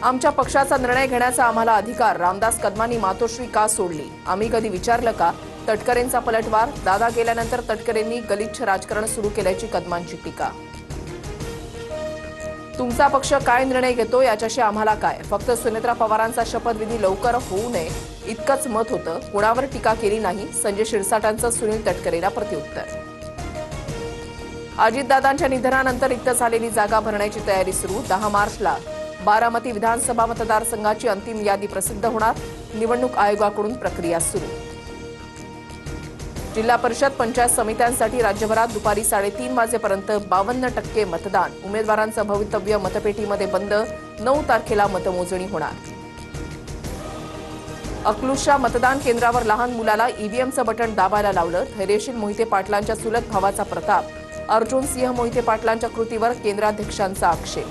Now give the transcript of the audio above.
आमच्या पक्षाचा निर्णय घेण्याचा आम्हाला अधिकार. रामदास कदमांनी मातोश्री का सोडली? आम्ही कधी विचारलं का? तटकरेंचा पलटवार. दादा गेल्यानंतर तटकरेंनी गलिच्छ राजकारण सुरू केल्याची कदमांची टीका. तुमचा पक्ष काय निर्णय घेतो याच्याशी आम्हाला काय? फक्त सुनेत्रा पवारांचा शपथविधी लवकर होऊ नये इतकंच मत होतं. कुणावर टीका केली नाही. संजय शिरसाटांचं सुनील तटकरेला प्रत्युत्तर. अजितदादांच्या निधनानंतर रिक्त झालेली जागा भरण्याची तयारी सुरू. 10 मार्चला बारामती विधानसभा मतदारसंघाची अंतिम यादी प्रसिद्ध होणार. निवडणूक आयोगाकडून प्रक्रिया सुरू. जिल्हा परिषद पंचायत समित्यांसाठी राज्यभरात दुपारी 3:30 वाजेपर्यंत 52% मतदान. उमेदवारांचं भवितव्य मतपेटीमध्ये बंद. 9 तारखेला मतमोजणी होणार. अकलूजच्या मतदान केंद्रावर लहान मुलाला ईव्हीएमचं बटन दाबायला लावलं. धैर्यशील मोहिते पाटलांच्या चुलत भावाचा प्रताप. अर्जुन सिंह मोहिते पाटलांच्या कृतीवर केंद्राध्यक्षांचा आक्षेप.